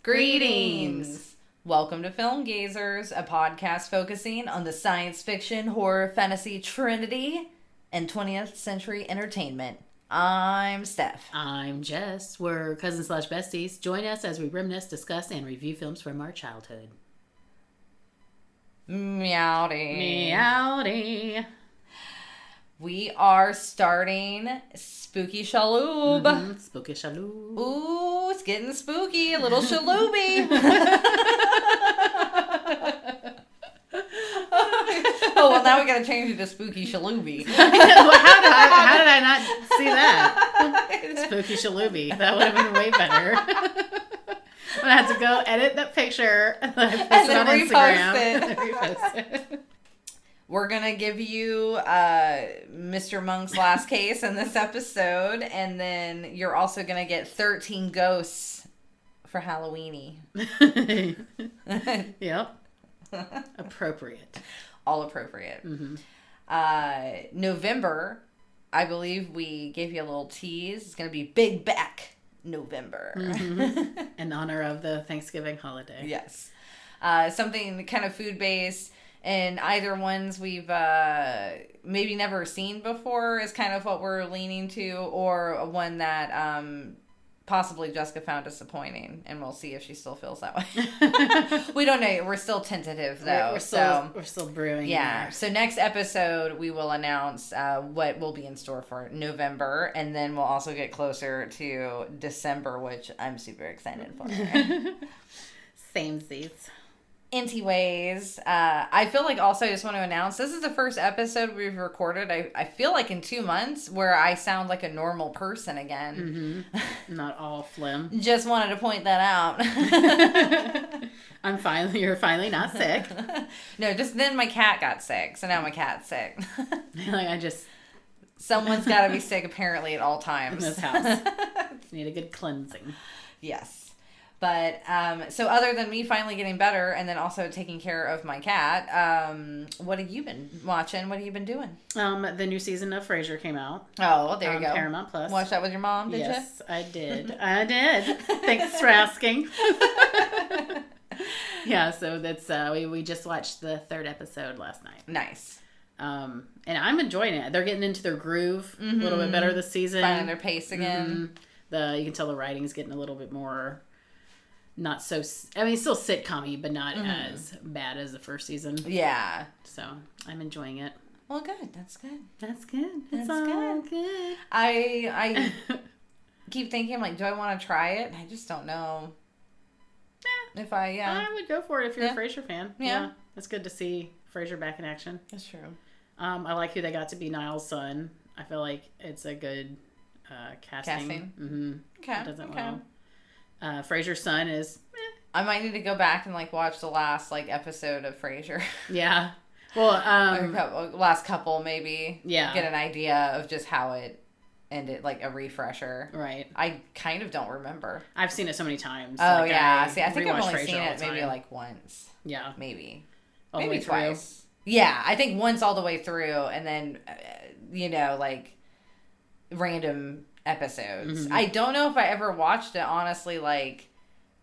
Greetings! Welcome to Film Gazers, a podcast focusing on the science fiction, horror, fantasy trinity, and 20th century entertainment. I'm Steph. I'm Jess. We're cousins/besties. Join us as we reminisce, discuss, and review films from our childhood. Meowdy. Meowdy. We are starting Spooky Shalhouby. Spooky Shalhouby. Ooh, it's getting spooky. A little Shalhouby. Oh, well, now we gotta change it to Spooky Shalhouby. How did I not see that? Spooky Shalhouby. That would have been way better. I'm gonna have to go edit that picture and then post it on Instagram. And then repost it. We're gonna give you Mr. Monk's last case in this episode, and then you're also gonna get 13 ghosts for Halloweeny. Yep. Appropriate. All appropriate. Mm-hmm. November, I believe we gave you a little tease. It's gonna be Big Back November. Mm-hmm. In honor of the Thanksgiving holiday. Yes. Something kind of food-based. And either ones we've maybe never seen before is kind of what we're leaning to, or one that possibly Jessica found disappointing, and we'll see if she still feels that way. We don't know. We're still tentative, though. We're still brewing. Yeah. There. So next episode, we will announce what will be in store for November, and then we'll also get closer to December, which I'm super excited for. Samesies. Anyways, I feel like also I just want to announce this is the first episode we've recorded. I feel like in 2 months where I sound like a normal person again. Mm-hmm. Not all phlegm. Just wanted to point that out. You're finally not sick. No, just then my cat got sick, so now my cat's sick. Someone's got to be sick apparently at all times in this house. Need a good cleansing. Yes. But, so other than me finally getting better and then also taking care of my cat, what have you been watching? What have you been doing? The new season of Frasier came out. Oh, well, there you go. Paramount Plus. Watched that with your mom, did you? Yes, I did. I did. Thanks for asking. Yeah, so that's, we just watched the 3rd episode last night. Nice. And I'm enjoying it. They're getting into their groove a little bit better this season. Finding their pace again. Mm-hmm. You can tell the writing's getting a little bit more... Not so... I mean, still sitcom-y, but not as bad as the first season. Yeah. So, I'm enjoying it. Well, good. That's good. That's good. That's good. I keep thinking, like, do I want to try it? I just don't know. If I would go for it if you're a Frasier fan. Yeah. It's good to see Frasier back in action. That's true. I like who they got to be Niall's son. I feel like it's a good casting. Mm-hmm. Okay. It doesn't well. Frasier's son is... I might need to go back and, like, watch the last, like, episode of Frasier. Yeah. Well, last couple, maybe. Yeah. Get an idea of just how it ended, like, a refresher. Right. I kind of don't remember. I've seen it so many times. Oh, like, yeah. See, I think I've only Frasier seen it maybe, like, once. Yeah. Maybe. All maybe the way twice. Through. Yeah, I think once all the way through, and then, like, random episodes. Mm-hmm. I don't know if I ever watched it, honestly, like,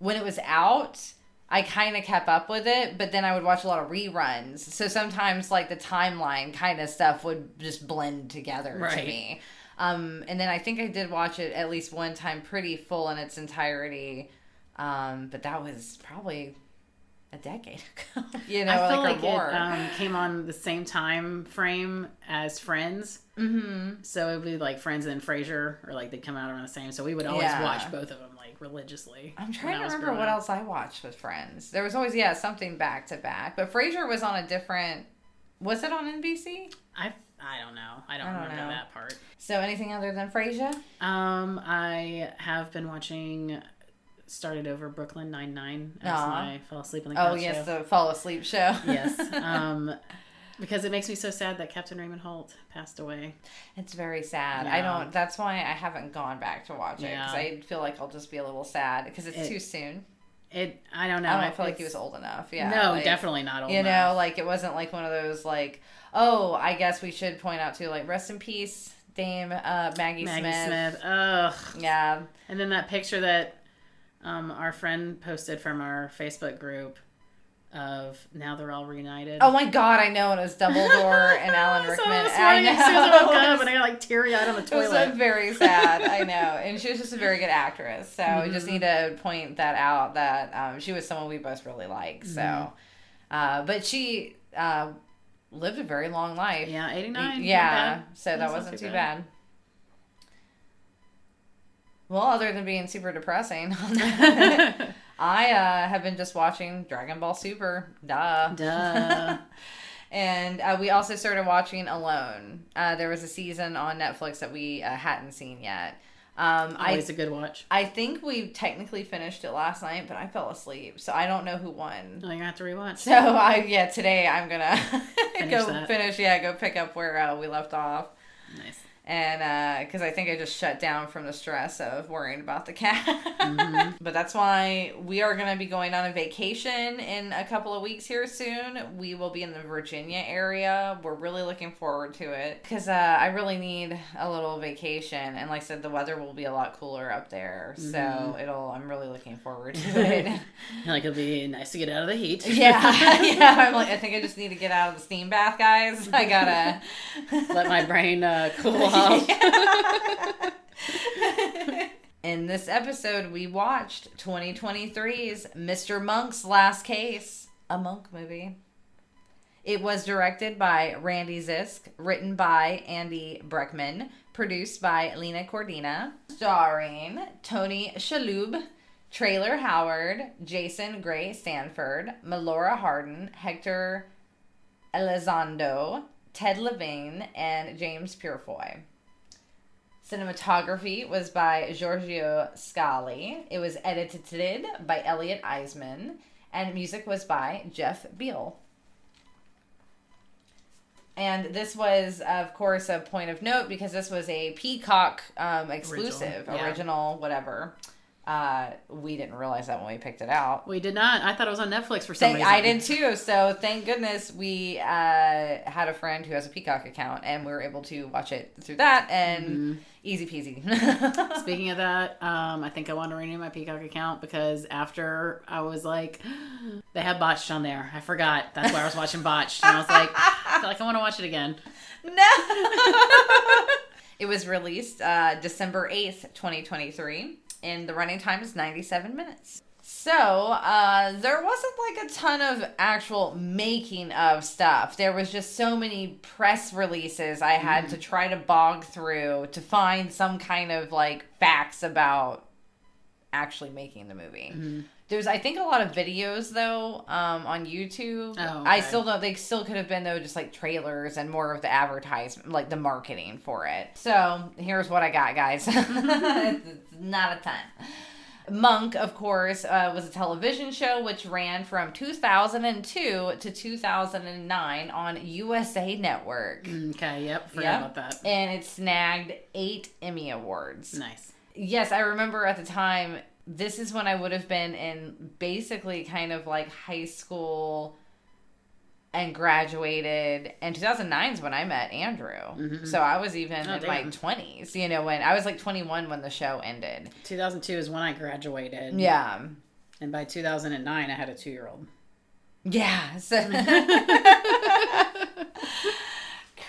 when it was out, I kind of kept up with it, but then I would watch a lot of reruns. So sometimes, like, the timeline kind of stuff would just blend together to me. And then I think I did watch it at least one time pretty full in its entirety. But that was probably a decade ago, I feel like it came on the same time frame as Friends. Mm-hmm. So it would be like Friends and Frasier, or like they'd come out around the same. So we would always watch both of them like religiously. I'm trying to remember what else I watched with Friends. There was always something back to back, but Frasier was on a different. Was it on NBC? I don't know. I don't remember that part. So anything other than Frasier? I have been watching. Started over Brooklyn Nine-Nine as I fell asleep on the couch. Oh, yes, the fall asleep show. Yes. Because it makes me so sad that Captain Raymond Holt passed away. It's very sad. Yeah. That's why I haven't gone back to watch it. Because I feel like I'll just be a little sad because it's too soon. I don't know. I don't feel like he was old enough. Yeah. No, like, definitely not old enough. Like it wasn't like one of those like, oh, I guess we should point out too, like, rest in peace, Dame Maggie Smith. Ugh. Yeah. And then that picture that Our friend posted from our Facebook group of Now They're All Reunited. Oh my God, I know. And it was Dumbledore and Alan Rickman. I know. As soon as I woke up and I got like teary-eyed on the toilet. It was very sad. I know. And she was just a very good actress. So we just need to point that out that she was someone we both really like. So, but she lived a very long life. Yeah, 89. Yeah. So that wasn't too bad. Well, other than being super depressing, I have been just watching Dragon Ball Super. Duh. And we also started watching Alone. There was a season on Netflix that we hadn't seen yet. Always a good watch. I think we technically finished it last night, but I fell asleep, so I don't know who won. Oh, you're gonna have to rewatch. So today I'm gonna go pick up where we left off. Nice. And because I think I just shut down from the stress of worrying about the cat. But that's why we are going to be going on a vacation in a couple of weeks here soon. We will be in the Virginia area. We're really looking forward to it because I really need a little vacation. And like I said, the weather will be a lot cooler up there. So I'm really looking forward to it. Like it'll be nice to get out of the heat. Yeah. I think I just need to get out of the steam bath, guys. I gotta let my brain cool off. In this episode, we watched 2023's Mr. Monk's Last Case, a Monk movie. It was directed by Randy Zisk, written by Andy Breckman, produced by Lena Cordina, starring Tony Shalhoub, Traylor Howard, Jason Gray Stanford, Melora Hardin, Hector Elizondo, Ted Levine, and James Purefoy. Cinematography was by Giorgio Scali. It was edited by Elliot Eisman. And music was by Jeff Beal. And this was, of course, a point of note because this was a Peacock exclusive, original, whatever. We didn't realize that when we picked it out. We did not. I thought it was on Netflix for some reason. I did too. So thank goodness we had a friend who has a Peacock account and we were able to watch it through that and easy peasy. Speaking of that, I think I want to renew my Peacock account because after I was like, they have Botched on there. I forgot. That's why I was watching Botched. And I was like, I feel like I want to watch it again. No. It was released December 8th, 2023. And the running time is 97 minutes. So, there wasn't like a ton of actual making of stuff. There was just so many press releases I had to try to bog through to find some kind of like facts about actually making the movie. There's, I think, a lot of videos though, on YouTube. Oh, okay. I still don't, they still could have been though just like trailers and more of the advertisement, like the marketing for it. So here's what I got, guys. It's not a ton. Monk, of course, was a television show which ran from 2002 to 2009 on USA Network. Okay, yep, forgot about that. And it snagged 8 Emmy Awards. Nice. Yes, I remember at the time, this is when I would have been in basically kind of like high school and graduated. And 2009 is when I met Andrew. So I was even in my 20s, you know, when I was like 21 when the show ended. 2002 is when I graduated. Yeah. And by 2009, I had a 2-year-old. Yeah. So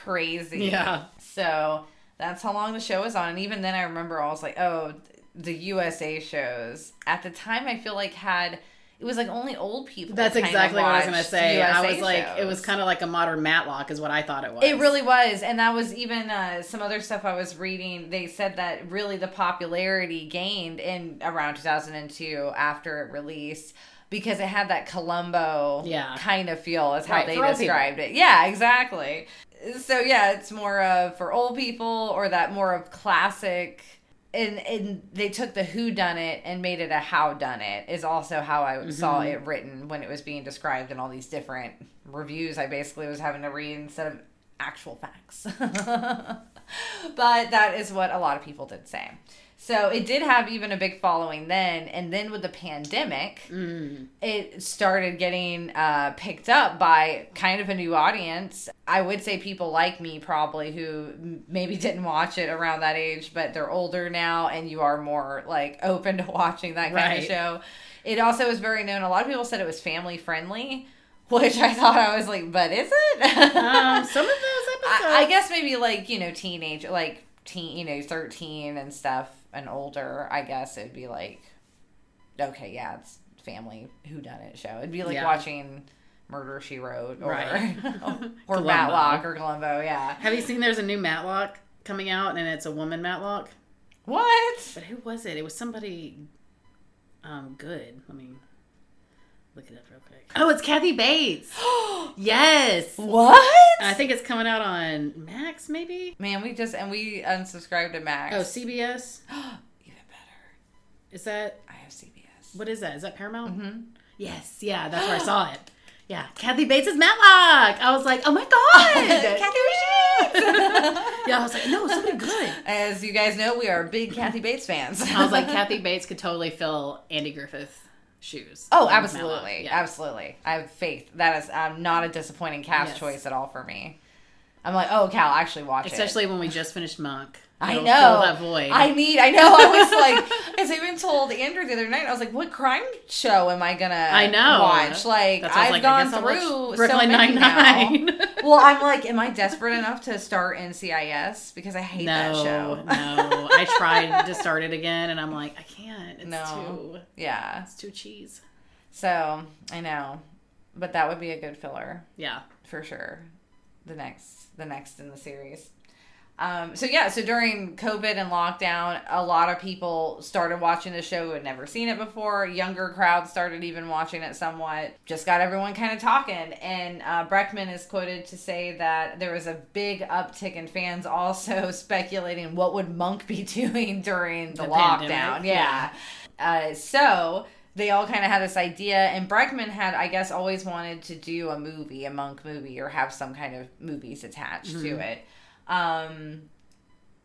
crazy. Yeah. So that's how long the show was on. And even then I remember I was like, oh, the USA shows at the time I feel like it was like only old people. That's exactly what I was going to say. USA I was like, shows. It was kind of like a modern Matlock is what I thought it was. It really was. And that was even some other stuff I was reading. They said that really the popularity gained in around 2002 after it released because it had that Columbo kind of feel is how they described it. Yeah, exactly. So yeah, it's more of for old people or that more of classic. And they took the Whodunit and made it a Howdunnit is also how I saw it written when it was being described in all these different reviews I basically was having to read instead of actual facts. But that is what a lot of people did say. So it did have even a big following then, and then with the pandemic, it started getting picked up by kind of a new audience. I would say people like me probably who maybe didn't watch it around that age, but they're older now, and you are more like open to watching that kind of show. It also was very known. A lot of people said it was family friendly, which I thought I was like, but is it? Some of those episodes. I guess maybe like, teenage, like 13 and stuff. And older, I guess it'd be like, okay, yeah, it's family whodunit show. It'd be like watching Murder, She Wrote or or Matlock or Columbo, yeah. Have you seen there's a new Matlock coming out and it's a woman Matlock? What? But who was it? It was somebody good. Let me look it up real quick. Oh, it's Kathy Bates. Yes. What? I think it's coming out on Max, maybe? Man, we unsubscribed to Max. Oh, CBS? Even better. Is that? I have CBS. What is that? Is that Paramount? Mm-hmm. Yes. Yeah, that's where I saw it. Yeah. Kathy Bates is Matlock. I was like, oh my God. Kathy Yeah, I was like, no, somebody good. As you guys know, we are big Kathy Bates fans. I was like, Kathy Bates could totally fill Andy Griffith's shoes. Oh, absolutely. Yeah. Absolutely. I have faith. That is not a disappointing cast choice at all for me. I'm like, oh, Cal, actually watch Especially when we just finished Monk. I know. Fill that void. I know. I was like, as I even told Andrew the other night, I was like, what crime show am I going to watch? Like, I've gone through Brooklyn so many Nine-Nine. now. Well, I'm like, am I desperate enough to start NCIS? Because I hate that show. No. I tried to start it again, and I'm like, I can't. It's too cheese. So, I know. But that would be a good filler. Yeah. For sure. The next in the series. So during COVID and lockdown, a lot of people started watching the show who had never seen it before. Younger crowds started even watching it somewhat. Just got everyone kind of talking. And Breckman is quoted to say that there was a big uptick in fans also speculating what would Monk be doing during the lockdown. Yeah. So they all kind of had this idea, and Breckman had, I guess, always wanted to do a Monk movie, or have some kind of movies attached to it.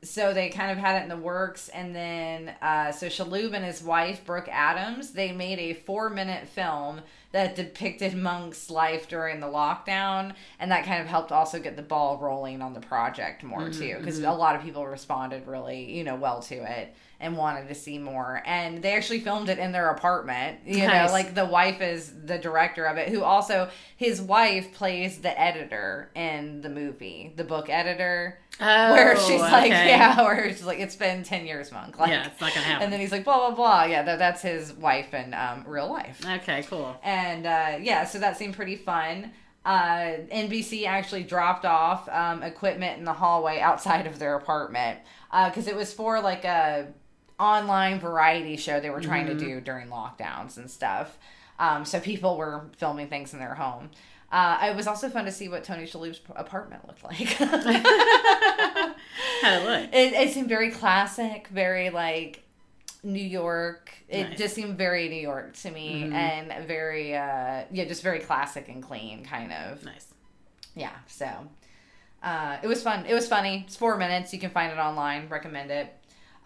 So they kind of had it in the works, and then so Shalhoub and his wife Brooke Adams, they made a 4-minute film that depicted Monk's life during the lockdown, and that kind of helped also get the ball rolling on the project more too, because a lot of people responded really well to it and wanted to see more. And they actually filmed it in their apartment. You know, like the wife is the director of it, who also, his wife plays the editor in the movie, the book editor. Oh, where she's like, where she's like, it's been 10 years, Monk. Like, it's not gonna happen. And then he's like, blah, blah, blah. Yeah, that's his wife in real life. Okay, cool. And so that seemed pretty fun. NBC actually dropped off equipment in the hallway outside of their apartment because it was for like a online variety show they were trying to do during lockdowns and stuff. So people were filming things in their home. It was also fun to see what Tony Shalhoub's apartment looked like. How'd it look? It seemed very classic, very like New York. It just seemed very New York to me, and very just very classic and clean, kind of. Nice. Yeah. So it was fun. It was funny. It's 4 minutes. You can find it online. Recommend it.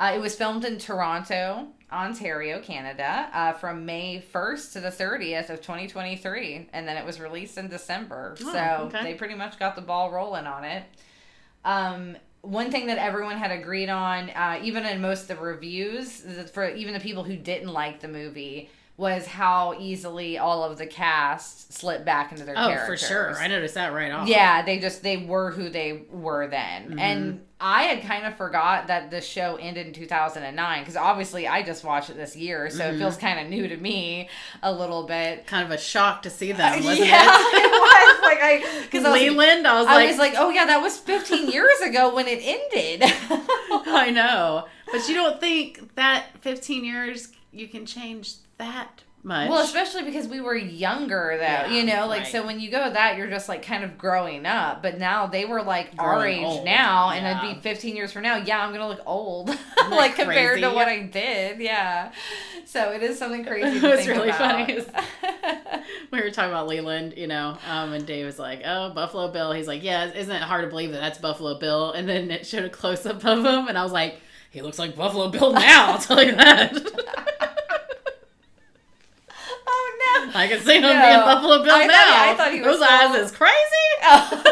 It was filmed in Toronto, Ontario, Canada, from May 1st to the 30th of 2023, and then it was released in December. They pretty much got the ball rolling on it. One thing that everyone had agreed on, even in most of the reviews, for even the people who didn't like the movie, was how easily all of the cast slipped back into their characters. Oh, for sure. I noticed that right off. Yeah, they were who they were then. And I had kind of forgot that the show ended in 2009, because obviously I just watched it this year, so it feels kind of new to me a little bit. Kind of a shock to see them, wasn't it? Yeah, it was. Like, because Leland, I was like, oh yeah, that was 15 years ago when it ended. I know. But you don't think that 15 years you can change that much. Well, especially because we were younger, though, so when you go that, you're just, like, kind of growing up, but now they were, like, our age old. Now, and it'd be 15 years from now, I'm gonna look old, like, compared to what I did, so it is something crazy to think really about. Funny. We were talking about Leland, and Dave was like, oh, Buffalo Bill, he's like, yeah, isn't it hard to believe that that's Buffalo Bill, and then it showed a close-up of him, and I was like, He looks like Buffalo Bill now, I'll tell you that. Oh, no. I can see him being Buffalo Bill now. I thought he was Those eyes is crazy. Oh,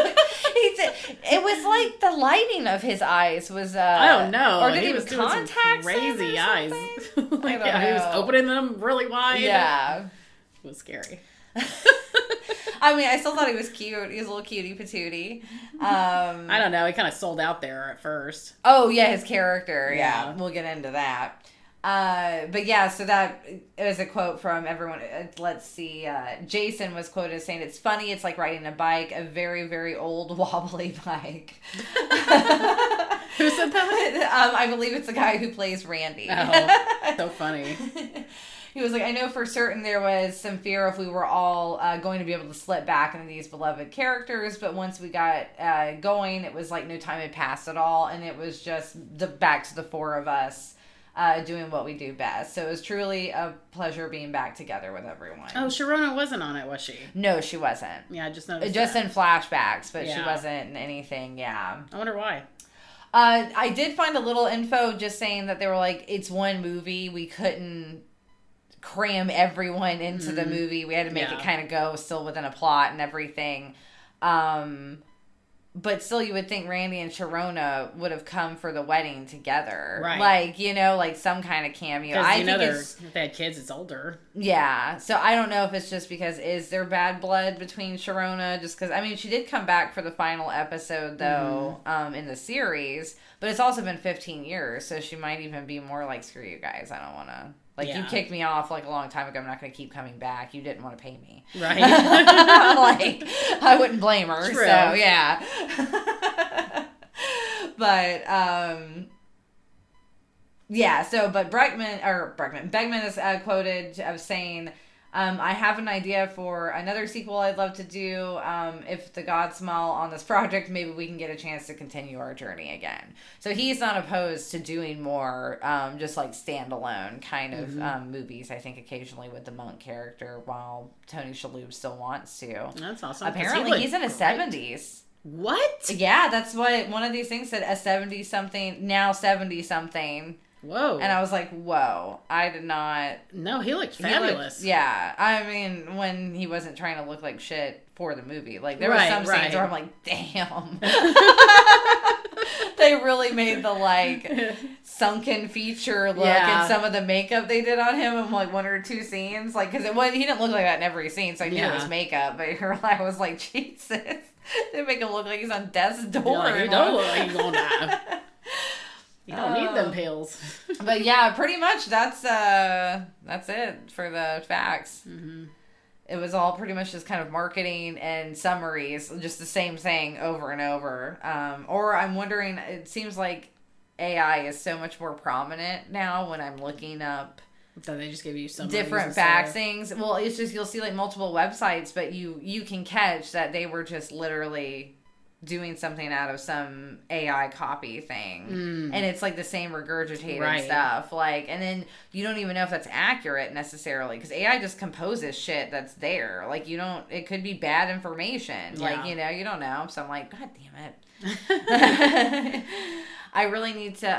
it was like the lighting of his eyes was. I don't know. Or did he was doing some crazy eyes. Like, yeah, he was opening them really wide. Yeah. It was scary. I mean, I still thought he was cute. He was a little cutie patootie. I don't know. He kind of sold out there at first. Oh, yeah, his character. Yeah. We'll get into that. But yeah, so that is a quote from everyone. Let's see. Jason was quoted as saying, "It's funny. It's like riding a bike, a very, very old wobbly bike." Who said that? I believe it's the guy who plays Randy. Oh, so funny. He was like, I know for certain there was some fear if we were all going to be able to slip back into these beloved characters, but once we got going, it was like no time had passed at all, and it was just back to the four of us doing what we do best. So it was truly a pleasure being back together with everyone. Oh, Sharona wasn't on it, was she? No, she wasn't. Yeah, I just noticed just that. in flashbacks, but she wasn't in anything, I wonder why. I did find a little info just saying that they were like, it's one movie, we couldn't cram everyone into the movie. We had to make it kind of go still within a plot and everything. But still, you would think Randy and Sharona would have come for the wedding together. Right. Like, like some kind of cameo. I think if they had kids, it's older. Yeah. So I don't know if it's just because is there bad blood between Sharona? Just because, I mean, she did come back for the final episode, though, in the series. But it's also been 15 years, so she might even be more like, screw you guys, I don't want to. Like, you kicked me off, like, a long time ago. I'm not going to keep coming back. You didn't want to pay me. Right. Like, I wouldn't blame her. True. So, yeah. But, yeah, so, but Bregman is quoted of saying, I have an idea for another sequel I'd love to do. If the gods smile on this project, maybe we can get a chance to continue our journey again. So he's not opposed to doing more, just like standalone kind of movies. I think occasionally with the monk character, while Tony Shalhoub still wants to. That's awesome. Apparently, he's in his 70s. What? Yeah, that's what one of these things said. A 70-something, now 70-something. Whoa. And I was like, whoa, I did not. No, he looked fabulous. Yeah. I mean, when he wasn't trying to look like shit for the movie. Like, there were some scenes where I'm like, damn. They really made the, like, sunken feature look and some of the makeup they did on him in, like, one or two scenes. Like, because he didn't look like that in every scene, so I knew it was makeup. But I was like, Jesus. They make him look like he's on death's door. Like, he don't look like he's going to die. You don't need them pills. But yeah, pretty much that's it for the facts. Mm-hmm. It was all pretty much just kind of marketing and summaries, just the same thing over and over. Or I'm wondering, it seems like AI is so much more prominent now when I'm looking up. So they just give you some different facts things. Well, it's just you'll see like multiple websites, but you can catch that they were just literally doing something out of some AI copy thing. And it's like the same regurgitated stuff. Like, and then you don't even know if that's accurate necessarily, because AI just composes shit that's there. Like, it could be bad information. Yeah. Like, you don't know. So I'm like, God damn it. I really need to,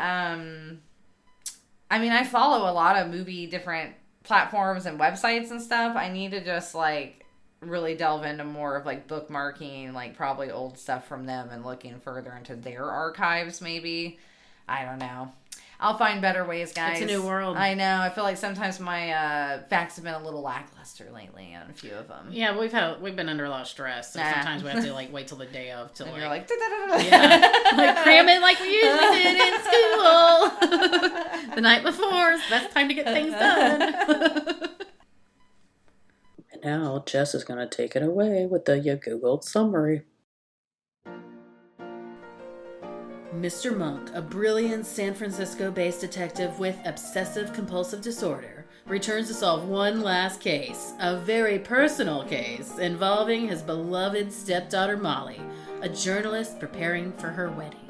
I mean, I follow a lot of different platforms and websites and stuff. I need to just like really delve into more of like bookmarking, like probably old stuff from them and looking further into their archives maybe. I don't know. I'll find better ways, guys. It's a new world. I know. I feel like sometimes my facts have been a little lackluster lately on a few of them. Yeah, we've been under a lot of stress. So sometimes we have to like wait till the day of to and like. You're like, like cram it like we usually did in school. The night before is the best time to get things done. Now, Jess is going to take it away with the You Googled summary. Mr. Monk, a brilliant San Francisco-based detective with obsessive-compulsive disorder, returns to solve one last case, a very personal case, involving his beloved stepdaughter Molly, a journalist preparing for her wedding.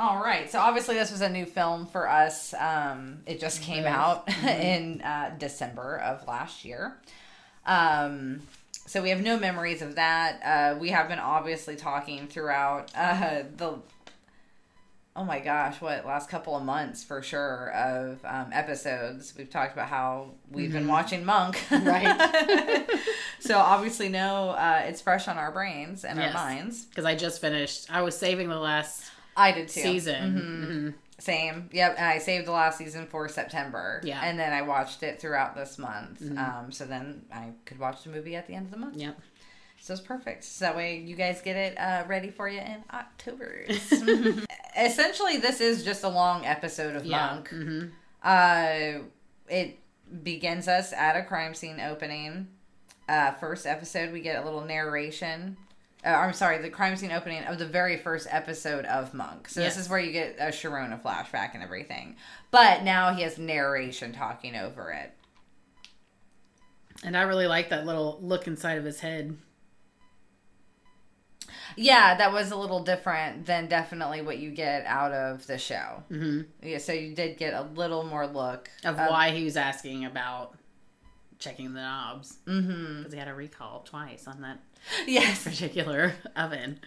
All right. So obviously this was a new film for us. It just came out in December of last year. So we have no memories of that. We have been obviously talking throughout last couple of months for sure of episodes. We've talked about how we've been watching Monk. Right. So obviously it's fresh on our brains and our minds. Because I just finished. I was saving the last I did too. season. Same. Yep. And I saved the last season for September. Yeah. And then I watched it throughout this month. So then I could watch the movie at the end of the month. Yep. So it's perfect. So that way you guys get it ready for you in October. Essentially, this is just a long episode of Monk. It begins us at a crime scene opening. First episode, we get a little narration. The crime scene opening of the very first episode of Monk. So this is where you get a Sharona flashback and everything. But now he has narration talking over it. And I really like that little look inside of his head. Yeah, that was a little different than definitely what you get out of the show. Yeah, so you did get a little more look. Of why he was asking about checking the knobs. Because he had a recall twice on that particular oven.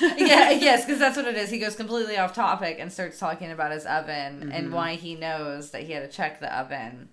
Yes, because that's what it is. He goes completely off topic and starts talking about his oven and why he knows that he had to check the oven.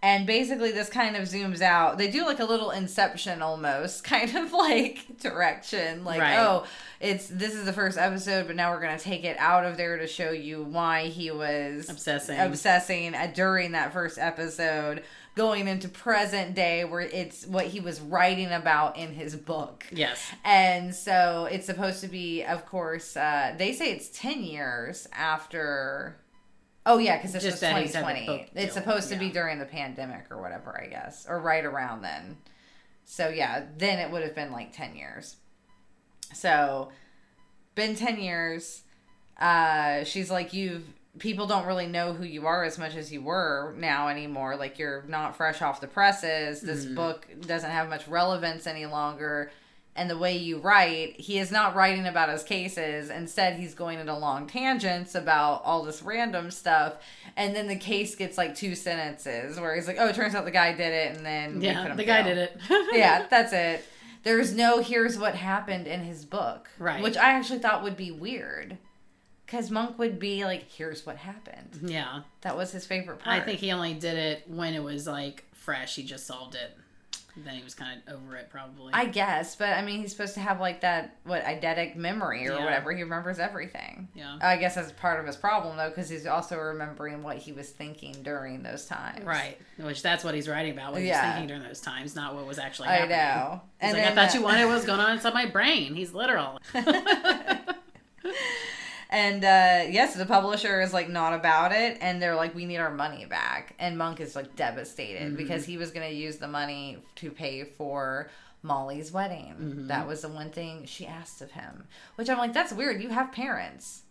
And basically this kind of zooms out. They do like a little Inception almost kind of like direction. Like, this is the first episode, but now we're going to take it out of there to show you why he was obsessing during that first episode, going into present day where it's what he was writing about in his book. Yes. And so it's supposed to be, of course, they say it's 10 years after... Oh, yeah, because this was 2020. It's supposed to be during the pandemic or whatever, I guess. Or right around then. So, yeah, then it would have been like 10 years. So, been 10 years. She's like, people don't really know who you are as much as you were now anymore. Like, you're not fresh off the presses. This book doesn't have much relevance any longer. And the way you write, he is not writing about his cases. Instead, he's going into long tangents about all this random stuff. And then the case gets like 2 sentences where he's like, oh, it turns out the guy did it. And then the guy did it. Yeah, that's it. There's no here's what happened in his book. Right. Which I actually thought would be weird. Because Monk would be like, here's what happened. Yeah. That was his favorite part. I think he only did it when it was like fresh. He just solved it. Then he was kind of over it, probably. I guess, but I mean, he's supposed to have like that, eidetic memory or whatever. He remembers everything. Yeah. I guess that's part of his problem, though, because he's also remembering what he was thinking during those times. Right. Which that's what he's writing about, what he was thinking during those times, not what was actually happening. I know. He's like, I thought you wanted what was going on inside my brain. He's literal. And, yes, the publisher is, like, not about it, and they're like, we need our money back. And Monk is, like, devastated because he was going to use the money to pay for Molly's wedding. That was the one thing she asked of him. Which I'm like, that's weird. You have parents.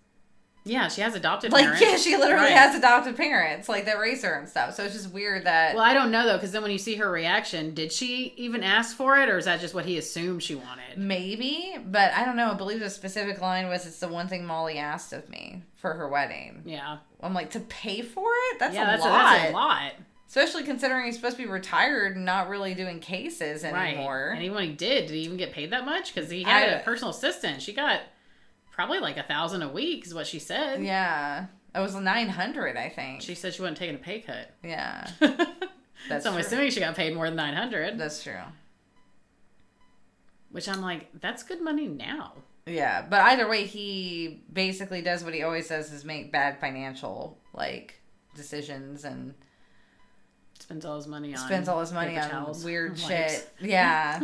Yeah, she has adopted parents. Like, yeah, she literally has adopted parents, like, that raise her and stuff. So it's just weird that... Well, I don't know, though, because then when you see her reaction, did she even ask for it, or is that just what he assumed she wanted? Maybe, but I don't know. I believe the specific line was, it's the one thing Molly asked of me for her wedding. Yeah. I'm like, to pay for it? That's a lot. That's a lot. Especially considering he's supposed to be retired and not really doing cases anymore. Right. And even when he did he even get paid that much? Because he had a personal assistant. She got... Probably like $1,000 a week is what she said. Yeah. It was $900, I think. She said she wasn't taking a pay cut. Yeah. That's so I'm assuming she got paid more than $900. That's true. Which I'm like, that's good money now. Yeah. But either way, he basically does what he always does is make bad financial, like, decisions and... Spends all his money on weird shit. Yeah.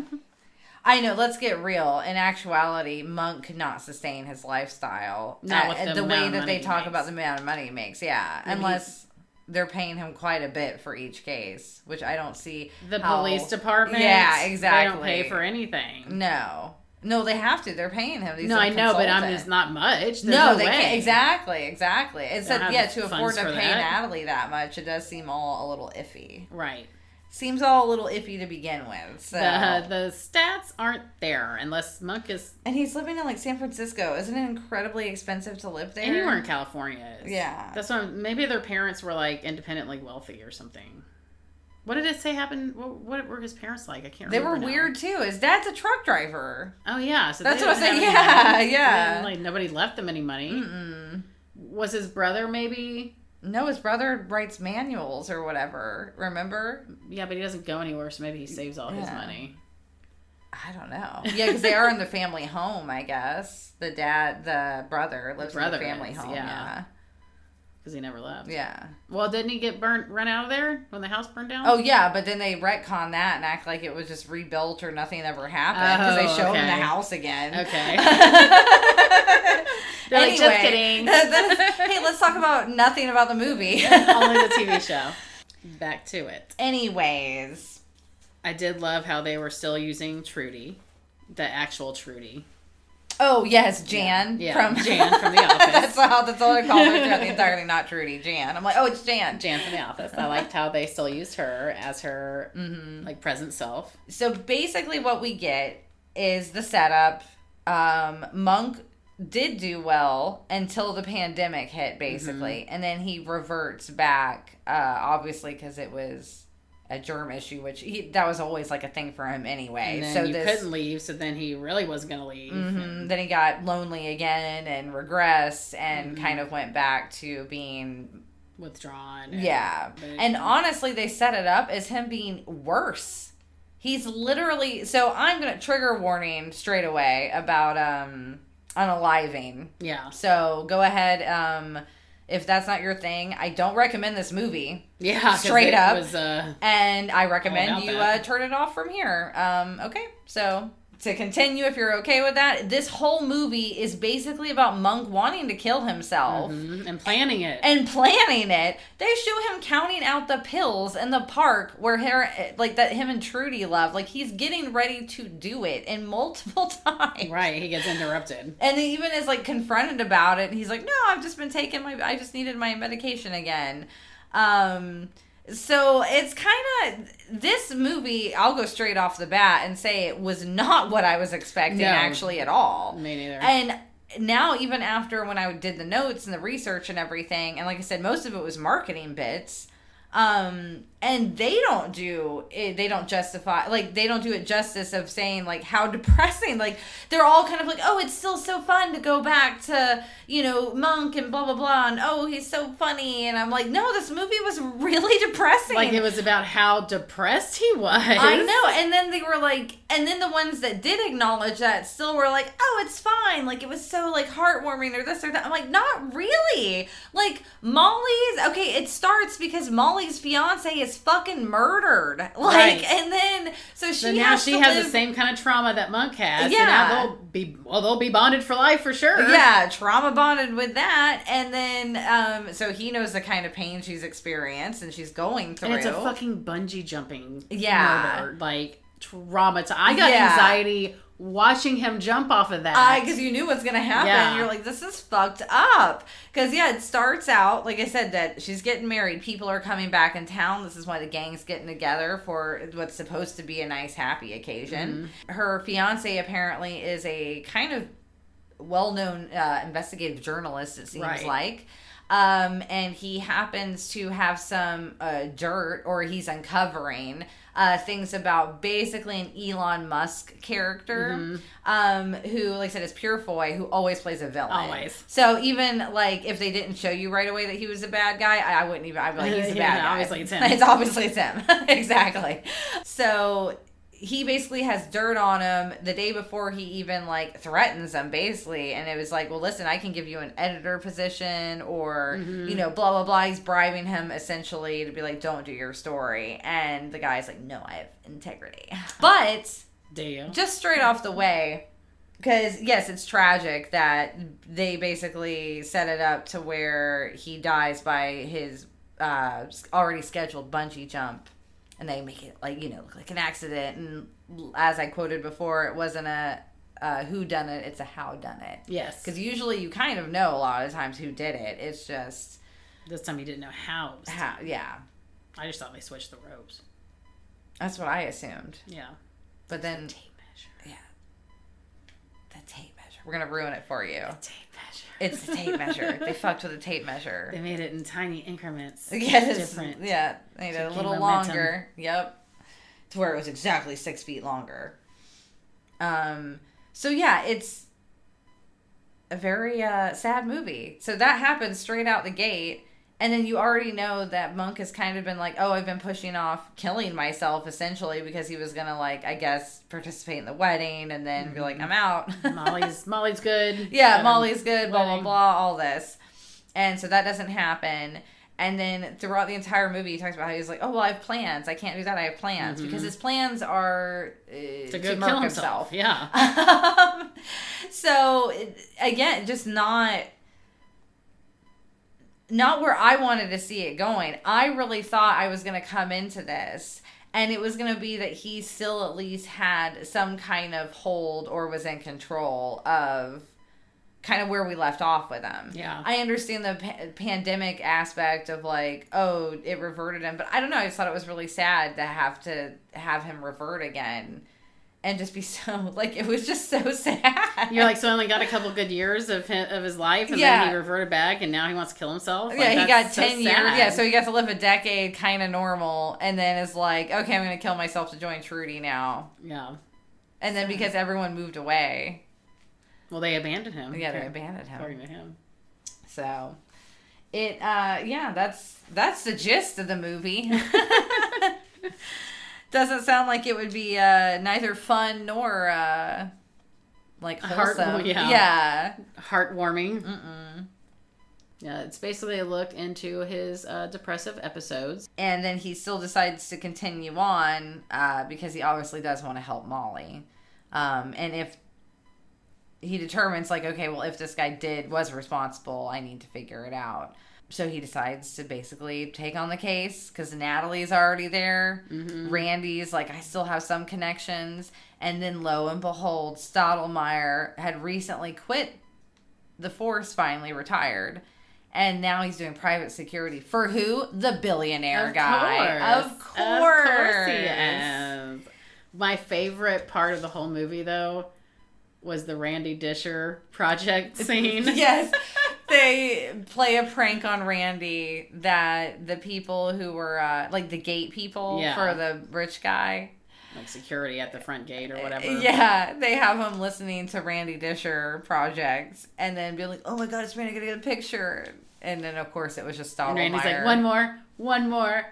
I know, let's get real. In actuality, Monk could not sustain his lifestyle. Not with the way that they talk about the amount of money he makes, unless they're paying him quite a bit for each case, which I don't see. The police department? Yeah, exactly. They don't pay for anything. No, they have to. They're paying him. No, I know, but I'm just not much. There's no they can't. Exactly. It said, to afford to pay that. Natalie that much, it does seem all a little iffy. Right. seems all a little iffy to begin with. So The stats aren't there unless Monk is... And he's living in, like, San Francisco. Isn't it incredibly expensive to live there? Anywhere in California is. Yeah. That's why maybe their parents were, like, independently wealthy or something. What did it say happened? What were his parents like? I can't remember. They were weird, too. His dad's a truck driver. Oh, yeah. So that's what I was saying. Yeah. Like, nobody left them any money. Mm-mm. Was his brother maybe... No, his brother writes manuals or whatever. Remember? Yeah, but he doesn't go anywhere, so maybe he saves all his money. I don't know. Yeah, because they are in the family home, I guess. The brother lives in the family home. Yeah. Because he never left. Yeah. Well, didn't he get run out of there when the house burned down? Oh, yeah, but then they retcon that and act like it was just rebuilt or nothing ever happened because they show him the house again. Okay. They're anyway, like, just kidding. Hey, let's talk about nothing about the movie. Only the TV show. Back to it. Anyways. I did love how they were still using Trudy. The actual Trudy. Oh, yes, Jan. Yeah. From Jan from The Office. that's what I call her throughout the entire thing, not Trudy. Jan. I'm like, oh, it's Jan. Jan from The Office. I liked how they still used her as her, like, present self. So, basically what we get is the setup. Monk did do well until the pandemic hit, basically. And then he reverts back, obviously, because it was a germ issue, which that was always like a thing for him anyway. And then so couldn't leave, so then he really wasn't going to leave. Mm-hmm. Then he got lonely again and regressed and kind of went back to being withdrawn. And honestly, they set it up as him being worse. He's literally... So I'm going to... Trigger warning straight away about unaliving. Yeah. So go ahead... if that's not your thing, I don't recommend this movie. Yeah, straight up. Was, and I recommend you turn it off from here. Okay, so to continue, if you're okay with that, this whole movie is basically about Monk wanting to kill himself. And planning it. They show him counting out the pills in the park where that him and Trudy love. Like, he's getting ready to do it in multiple times. Right, he gets interrupted. And he even is, like, confronted about it. And he's like, no, I've just been taking I just needed my medication again. So it's kind of, this movie, I'll go straight off the bat and say it was not what I was expecting actually at all. Me neither. And now, even after when I did the notes and the research and everything, and like I said, most of it was marketing bits, and they don't do it justice of saying, like, how depressing, like, they're all kind of like, oh, it's still so fun to go back to, Monk and blah, blah, blah, and oh, he's so funny, and I'm like, no, this movie was really depressing. Like, it was about how depressed he was. I know, and then they were like, and then the ones that did acknowledge that still were like, oh, it's fine, like, it was so, like, heartwarming, or this or that. I'm like, not really. Like, it starts because Molly's fiance is fucking murdered. Like, right. And then, so now she has the same kind of trauma that Monk has. Yeah. So now they'll be bonded for life for sure. Yeah, trauma bonded with that. And then, so he knows the kind of pain she's experienced and she's going through. And it's a fucking bungee jumping murder. Like, traumatized. I got anxiety watching him jump off of that. Because you knew what's going to happen. Yeah. You're like, this is fucked up. Because, it starts out, like I said, that she's getting married. People are coming back in town. This is why the gang's getting together for what's supposed to be a nice, happy occasion. Mm-hmm. Her fiance apparently is a kind of well-known investigative journalist, it seems like. And he happens to have some dirt, or he's uncovering things about basically an Elon Musk character, who, like I said, is Purefoy, who always plays a villain. Always. So even, like, if they didn't show you right away that he was a bad guy, I wouldn't even, I'd be like, he's a bad guy. Obviously it's him. It's obviously it's him. Exactly. So he basically has dirt on him the day before he even, like, threatens them, basically. And it was like, well, listen, I can give you an editor position or, blah, blah, blah. He's bribing him, essentially, to be like, don't do your story. And the guy's like, no, I have integrity. But, do you? Just straight off the way, because, yes, it's tragic that they basically set it up to where he dies by his already scheduled bungee jump. And they make it, like, look like an accident. And as I quoted before, it wasn't a whodunit, it's a howdunnit. Yes. Because usually you kind of know a lot of times who did it. It's just... This time you didn't know how. Yeah. I just thought they switched the ropes. That's what I assumed. Yeah. But then... The tape measure. Yeah. The tape measure. We're going to ruin it for you. The tape measure. It's the tape measure. They fucked with the tape measure. They made it in tiny increments. Yes. Different. Yeah. They made it a little longer. Yep. To where it was exactly 6 feet longer. So yeah, it's a very sad movie. So that happens straight out the gate. And then you already know that Monk has kind of been like, oh, I've been pushing off killing myself, essentially, because he was going to, like, I guess, participate in the wedding and then be like, I'm out. Molly's good. Yeah, Molly's good, blah, blah, blah, all this. And so that doesn't happen. And then throughout the entire movie, he talks about how he's like, oh, well, I have plans. I can't do that. I have plans. Mm-hmm. Because his plans are to kill himself. Yeah. So, again, just not where I wanted to see it going. I really thought I was going to come into this, and it was going to be that he still at least had some kind of hold or was in control of kind of where we left off with him. Yeah. I understand the pandemic aspect of like, oh, it reverted him, but I don't know. I just thought it was really sad to have him revert again. And just be so, like, it was just so sad. You're like, so only got a couple good years of his life, and then he reverted back, and now he wants to kill himself? Like, yeah, he got 10 years. Yeah, so he got to live a decade kind of normal, and then is like, okay, I'm going to kill myself to join Trudy now. Yeah. And then because everyone moved away. Well, they abandoned him. Yeah, they abandoned him. According to him. So, that's the gist of the movie. Doesn't sound like it would be neither fun nor like wholesome. Yeah. Heartwarming. Mm-mm. Yeah, it's basically a look into his depressive episodes. And then he still decides to continue on because he obviously does want to help Molly. And if he determines like, okay, well, if this guy was responsible, I need to figure it out. So he decides to basically take on the case because Natalie's already there. Mm-hmm. Randy's like, I still have some connections. And then lo and behold, Stottlemyre had recently quit the force, finally retired. And now he's doing private security. For who? The billionaire guy. Of course he is. My favorite part of the whole movie, though, was the Randy Disher project scene. Yes. They play a prank on Randy that the people who were, like the gate people for the rich guy. Like security at the front gate or whatever. Yeah, they have him listening to Randy Disher projects and then be like, oh my God, it's Randy, I gotta get a picture. And then, of course, it was just Stottlemyre. And Randy's like, one more.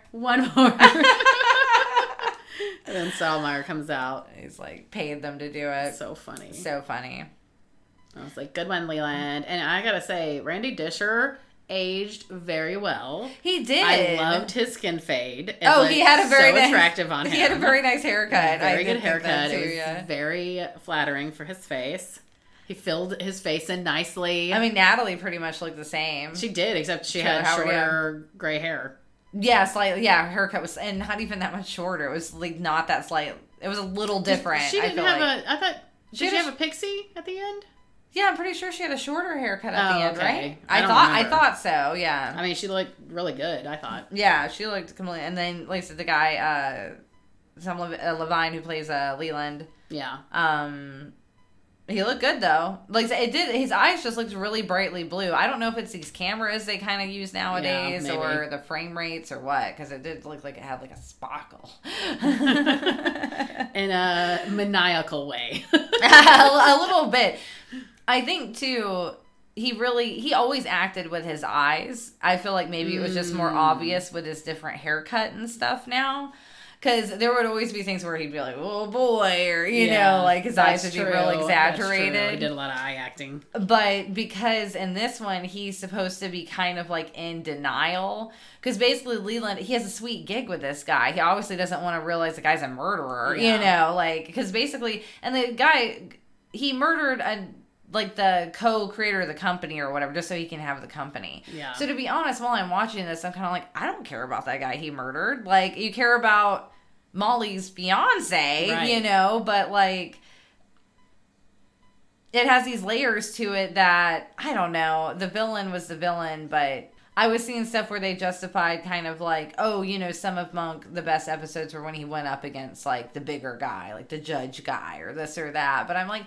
And then Stottlemyre comes out. He's like, paid them to do it. So funny. So funny. I was like, good one, Leland. And I gotta say, Randy Disher aged very well. He did. I loved his skin fade. He had a very nice, attractive on him. He had a very nice haircut. Very good haircut. It was very flattering for his face. He filled his face in nicely. I mean, Natalie pretty much looked the same. She did, except she had shorter gray hair. Yeah, slightly. Yeah, her haircut was, and not even that much shorter. It was like not that slight. It was a little different. She didn't have did she have a pixie at the end? Yeah, I'm pretty sure she had a shorter haircut at the end, right? I thought so. Yeah. I mean, she looked really good. I thought. Yeah, she looked completely. And then, like I said, the guy, Levine, who plays Leland. Yeah. He looked good though. Like it did. His eyes just looked really brightly blue. I don't know if it's these cameras they kind of use nowadays or the frame rates or what, because it did look like it had like a sparkle. In a maniacal way. A little bit. I think too. He always acted with his eyes. I feel like maybe it was just more obvious with his different haircut and stuff now. Because there would always be things where he'd be like, oh boy, or, you know, like his eyes would be real exaggerated. He did a lot of eye acting. But because in this one, he's supposed to be kind of like in denial. Because basically Leland, he has a sweet gig with this guy. He obviously doesn't want to realize the guy's a murderer, you know, like, because basically, and the guy, he murdered like the co-creator of the company or whatever, just so he can have the company. Yeah. So to be honest, while I'm watching this, I'm kind of like, I don't care about that guy he murdered. Like, you care about Molly's fiance, you know, but like, it has these layers to it that, I don't know, the villain was the villain, but I was seeing stuff where they justified kind of like, oh, you know, some of Monk, the best episodes were when he went up against like the bigger guy, like the judge guy or this or that. But I'm like,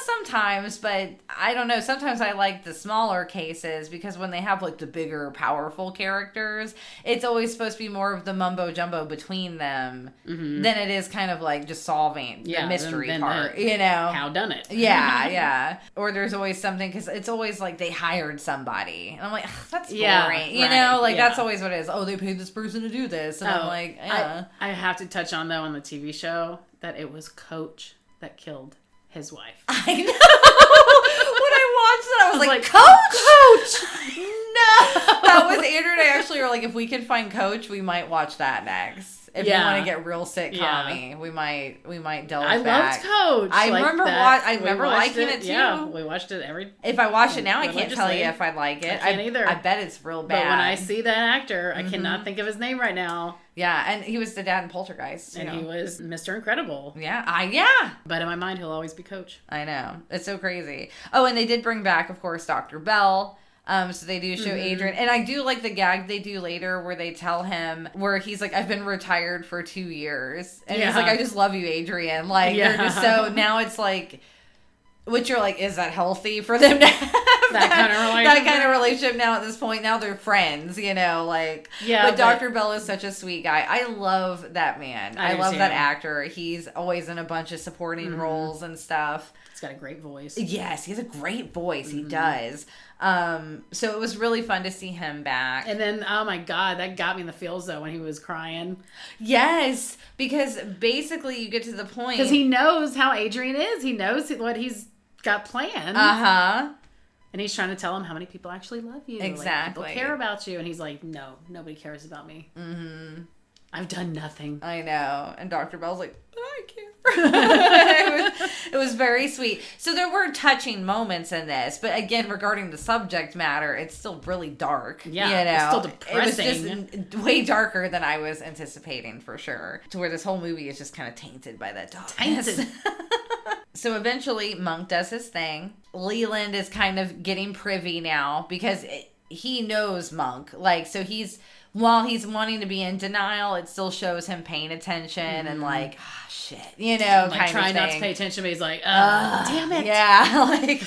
sometimes, but I don't know. Sometimes I like the smaller cases because when they have like the bigger, powerful characters, it's always supposed to be more of the mumbo jumbo between them than it is kind of like just solving the mystery part, you know? Howdunnit. Yeah. Or there's always something, because it's always like they hired somebody. And I'm like, that's boring. You know, like that's always what it is. Oh, they paid this person to do this. And I'm like, yeah. I have to touch on, though, on the TV show, that it was Coach that killed his wife. I know. When I watched it, I was like, Coach! No! That was Andrew and I actually were like, if we can find Coach, we might watch that next. If you want to get real sitcom-y, we might delve back. I loved Coach. I remember liking it too. Yeah, we watched it If I watch it now, I can't tell you if I like it. I can't either. I bet it's real bad. But when I see that actor, I cannot think of his name right now. Yeah, and he was the dad in Poltergeist. And he was Mr. Incredible. Yeah. But in my mind, he'll always be Coach. I know. It's so crazy. Oh, and they did bring back, of course, Dr. Bell. So they do show Adrian, and I do like the gag they do later where they tell him, where he's like, I've been retired for 2 years, and he's like, I just love you, Adrian. Like, they're just so, now it's like, which you're like, is that healthy for them to have that kind of relationship now at this point? Now they're friends, you know, like, but Dr. Bell is such a sweet guy. I love that man. I love that actor. He's always in a bunch of supporting roles and stuff. He's got a great voice. Yes, he has a great voice. He does. So it was really fun to see him back. And then, oh my God, that got me in the feels though when he was crying. Yes, because basically you get to the point. Because he knows how Adrian is. He knows what he's got planned. And he's trying to tell him how many people actually love you. Exactly. Like, people care about you. And he's like, no, nobody cares about me. I've done nothing. I know. And Dr. Bell's like, I care. It was very sweet. So there were touching moments in this, but again, regarding the subject matter, it's still really dark. Yeah, you know? It's still depressing. It was just way darker than I was anticipating, for sure. To where this whole movie is just kind of tainted by that darkness. So eventually, Monk does his thing. Leland is kind of getting privy now because he knows Monk. Like, so while he's wanting to be in denial, it still shows him paying attention and like, shit, you know, like kind trying of not to pay attention, but he's like, damn it. Yeah, like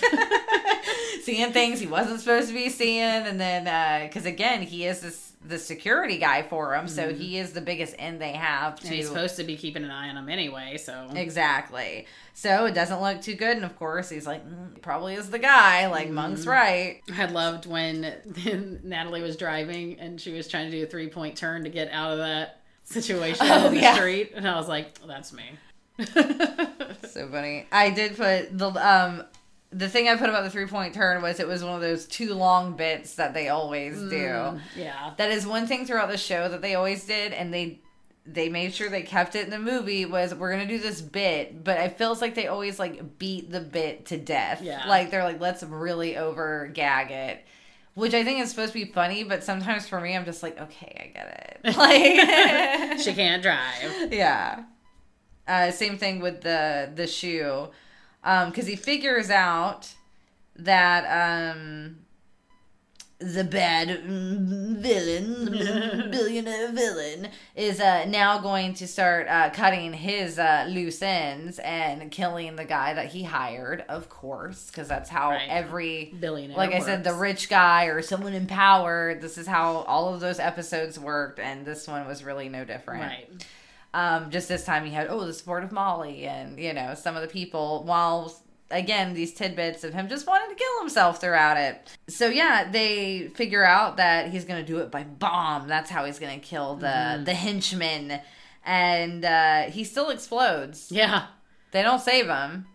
seeing things he wasn't supposed to be seeing. And then, because again, he is the security guy for him, so he is the biggest end they have. And he's supposed to be keeping an eye on him anyway, so. Exactly. So it doesn't look too good, and of course he's like, he probably is the guy, like Monk's right. I loved when Natalie was driving and she was trying to do a 3-point turn to get out of that situation in the street, and I was like, oh, that's me. So funny. I did put the thing I put about the 3-point turn was it was one of those too long bits that they always do. Yeah. That is one thing throughout the show that they always did, and they made sure they kept it in the movie, was we're going to do this bit, but it feels like they always like beat the bit to death. Yeah. Like they're like, let's really over gag it. Which I think is supposed to be funny, but sometimes for me I'm just like, okay, I get it. Like she can't drive. Yeah. Same thing with the shoe. Because he figures out that the bad billionaire villain, is now going to start cutting his loose ends and killing the guy that he hired, of course, because that's how every billionaire like works. I said, the rich guy or someone in power, this is how all of those episodes worked, and this one was really no different. Right. Just this time he had, the support of Molly and, you know, some of the people, while, again, these tidbits of him just wanting to kill himself throughout it. So, yeah, they figure out that he's going to do it by bomb. That's how he's going to kill the henchman. And he still explodes. Yeah. They don't save him.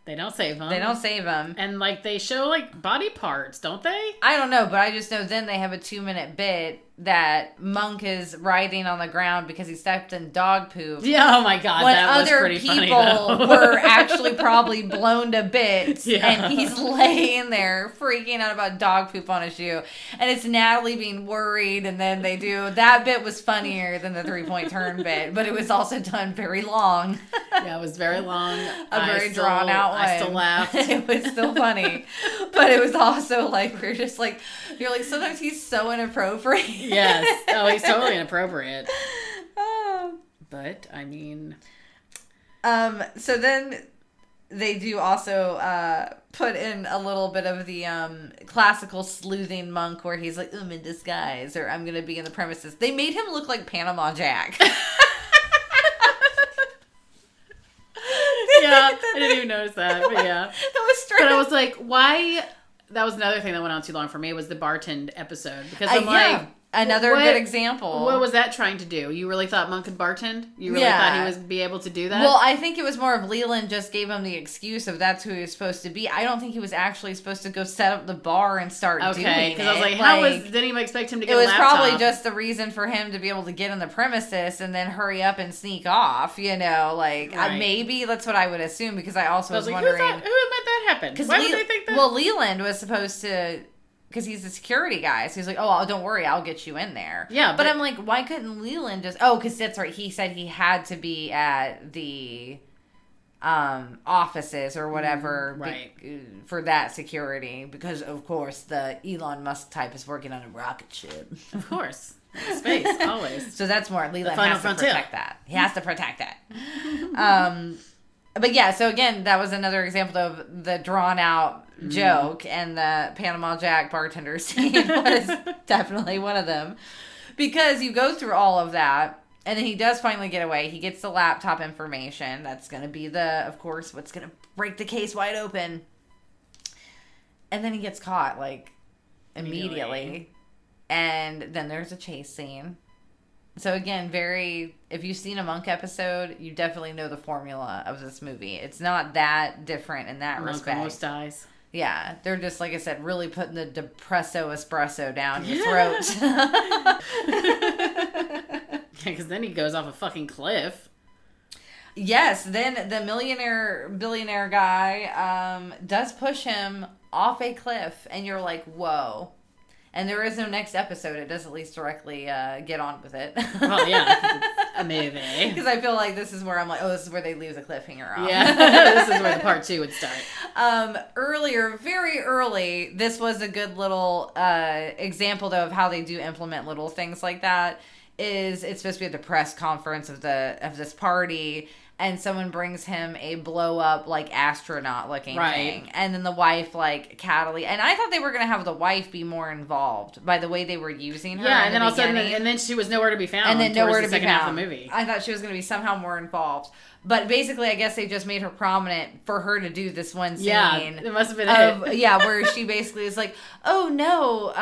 And, like, they show, like, body parts, don't they? I don't know, but I just know then they have a 2-minute bit that Monk is writhing on the ground because he stepped in dog poop. Yeah, oh my God, when that was pretty funny, though. Other people were actually probably blown to bits, and he's laying there freaking out about dog poop on his shoe. And it's Natalie being worried, and then they do... That bit was funnier than the 3-point turn bit, but it was also done very long. Yeah, it was very long. A very drawn-out one. I still laughed. It was still funny. But it was also like, we're just like, you're like, sometimes he's so inappropriate. Yes. Oh, he's totally inappropriate. But, I mean... So then they do also put in a little bit of the classical sleuthing monk where he's like, I'm in disguise, or I'm going to be in the premises. They made him look like Panama Jack. Yeah, I didn't even notice that, but yeah. It was straight. But I was like, why? That was another thing that went on too long for me was the bartend episode. Because I'm like... Another good example. What was that trying to do? You really thought Monk could bartend? You really thought he would be able to do that? Well, I think it was more of Leland just gave him the excuse of that's who he was supposed to be. I don't think he was actually supposed to go set up the bar and start doing it. Okay, because I was like, didn't even expect him to get a laptop. It was probably just the reason for him to be able to get in the premises and then hurry up and sneak off, right. Maybe that's what I would assume, because I also was wondering... Who let that happen? Why would they think that? Well, Leland was supposed to... Because he's the security guy. So he's like, oh, don't worry, I'll get you in there. Yeah. But I'm like, why couldn't Leland just... Oh, because that's right. He said he had to be at the offices or whatever for that security. Because, of course, the Elon Musk type is working on a rocket ship. Of course. Space, always. So that's more... Leland has to protect that. He has to protect that. But yeah, so again, that was another example of the drawn-out joke, and the Panama Jack bartender scene was definitely one of them. Because you go through all of that, and then he does finally get away. He gets the laptop information. That's going to be of course, what's going to break the case wide open. And then he gets caught, immediately. And then there's a chase scene. So again, if you've seen a Monk episode, you definitely know the formula of this movie. It's not that different in that respect. Monk almost dies. Yeah, they're just, like I said, really putting the depresso espresso down your throat. Yeah, because then he goes off a fucking cliff. Yes, then the billionaire guy does push him off a cliff, and you're like, whoa. And there is no next episode. It does at least directly get on with it. Well, yeah. It's a movie. Because I feel like this is where I'm like, this is where they leave the cliffhanger off. Yeah. This is where the part 2 would start. Earlier, very early, this was a good little example, though, of how they do implement little things like that. It's supposed to be at the press conference of this party, and someone brings him a blow-up, astronaut-looking thing. And then the wife, cattily... And I thought they were going to have the wife be more involved by the way they were using her. Yeah, and then all of a sudden... And then she was nowhere to be found. And then nowhere to be found. Half of the movie. I thought she was going to be somehow more involved. But basically, I guess they just made her prominent for her to do this one scene. Yeah, it must have been it. Yeah, where she basically is like, oh, no.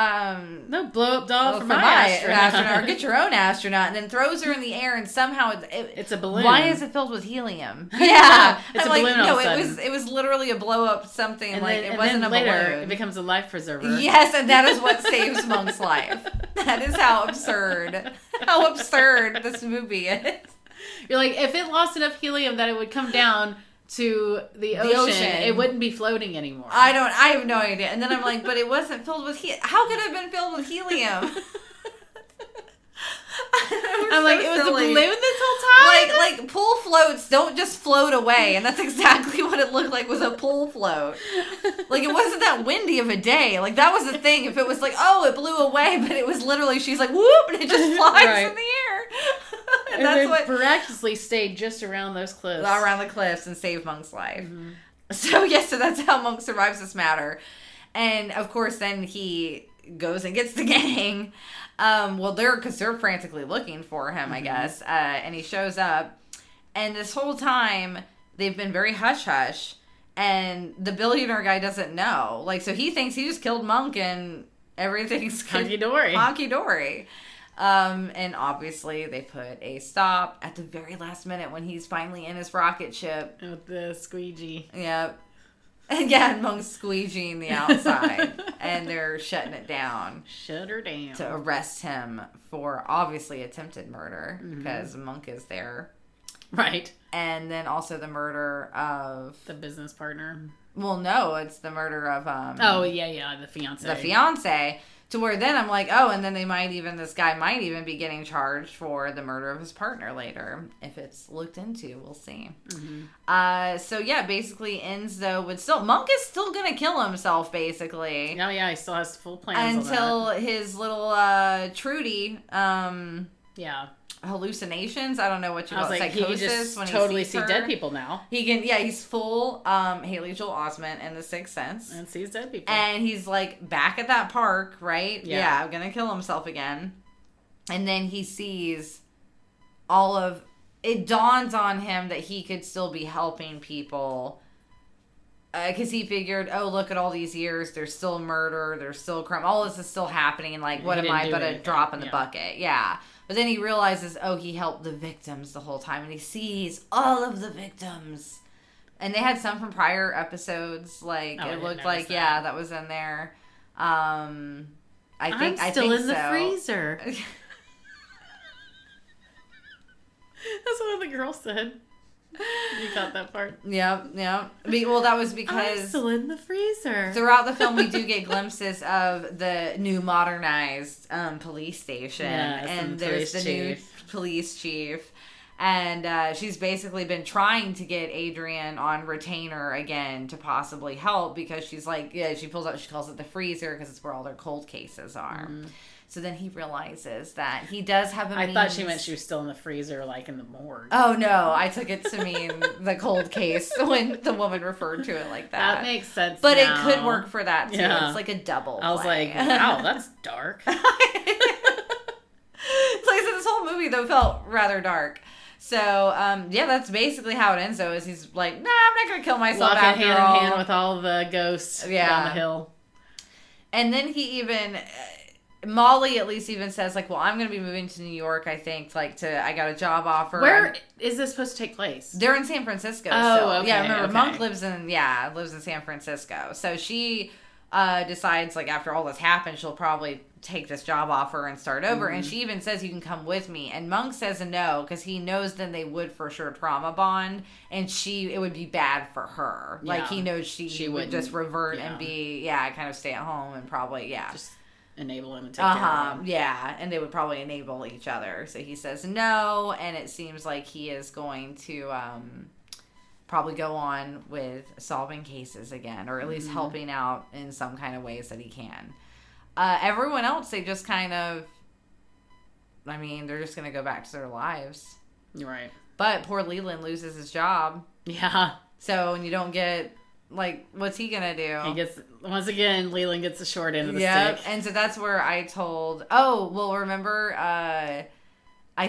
No blow-up doll for my astronaut. Or get your own astronaut. And then throws her in the air, and somehow... It's a balloon. Why is it filled with helium? Yeah. It's a balloon all of a sudden. It was literally a blow-up something. And it then wasn't a later, balloon. It becomes a life preserver. Yes, and that is what saves Monk's life. That is how absurd this movie is. You're like, if it lost enough helium that it would come down to the ocean, it wouldn't be floating anymore. I have no idea. And then I'm like, but it wasn't filled with helium. How could it have been filled with helium? I'm like, it was a balloon this whole time? Like pool floats don't just float away, and that's exactly what it looked like, was a pool float. It wasn't that windy of a day. That was the thing. If it was it blew away, but it was literally, she's like, whoop, and it just flies in the air. And that's what miraculously stayed just around those cliffs. Around the cliffs and saved Monk's life. Mm-hmm. So that's how Monk survives this matter. And of course, then he goes and gets the gang. Because they're frantically looking for him, I guess. And he shows up. And this whole time, they've been very hush-hush. And the billionaire guy doesn't know. So he thinks he just killed Monk and everything's honky-dory. Honky-dory. And obviously, they put a stop at the very last minute when he's finally in his rocket ship. With the squeegee. Yep. And Monk's squeegeeing the outside. And they're shutting it down. Shut her down. To arrest him for obviously attempted murder. Mm-hmm. Because Monk is there. Right. And then also the murder of... The business partner. Well, no, it's the murder of... the fiance. The fiance. To where then I'm like, oh, and then this guy might even be getting charged for the murder of his partner later. If it's looked into, we'll see. Mm-hmm. So yeah, basically ends though with Monk is still gonna kill himself, basically. Oh yeah, he still has full plans until his little Trudy, hallucinations. I don't know what you call it. Psychosis. He just when totally he sees see dead people now. He can, he's full Haley Joel Osment in The Sixth Sense. And sees dead people. And he's like back at that park, right? Yeah. Gonna kill himself again. And then he sees it dawns on him that he could still be helping people. Because he figured, oh, look at all these years. There's still murder. There's still crime. All this is still happening. Like, what am I but a drop in the bucket? Yeah. But then he realizes, oh, he helped the victims the whole time. And he sees all of the victims. And they had some from prior episodes. Like, it looked like, that was in there. I'm still in the freezer. That's what the girl said. You caught that part? Yep. Well, that was because... I'm still in the freezer. Throughout the film, we do get glimpses of the new modernized police station. And there's the new police chief. And she's basically been trying to get Adrian on retainer again to possibly help because she's like, she calls it the freezer because it's where all their cold cases are. Mm-hmm. So then he realizes that he does have a means. I thought she meant she was still in the freezer, like in the morgue. Oh, no. I took it to mean the cold case when the woman referred to it like that. That makes sense But now. It could work for that, too. Yeah. It's like a double I was like, wow, that's dark. Like I said, this whole movie, though, felt rather dark. So, that's basically how it ends, though, is he's like, nah, I'm not going to kill myself walking after all. hand in hand with all the ghosts down the hill. And then he even... Molly at least even says, like, well, I'm going to be moving to New York, I think, I got a job offer. Where is this supposed to take place? They're in San Francisco. Oh, okay. Yeah, remember, Monk lives in San Francisco. So she decides, like, after all this happened, she'll probably take this job offer and start over. Mm-hmm. And she even says, you can come with me. And Monk says no, because he knows then they would for sure trauma bond. And it would be bad for her. Yeah. Like, he knows she would just revert and be, kind of stay at home and probably, just enable him and take care of him. Yeah, and they would probably enable each other. So he says no, and it seems like he is going to probably go on with solving cases again, or at least helping out in some kind of ways that he can. Everyone else, they just kind of, they're just going to go back to their lives. Right. But poor Leland loses his job. Yeah. So, and you don't get... Like, what's he gonna do? He gets, once again, Leland gets the short end of the stick. And so that's where I told, remember, I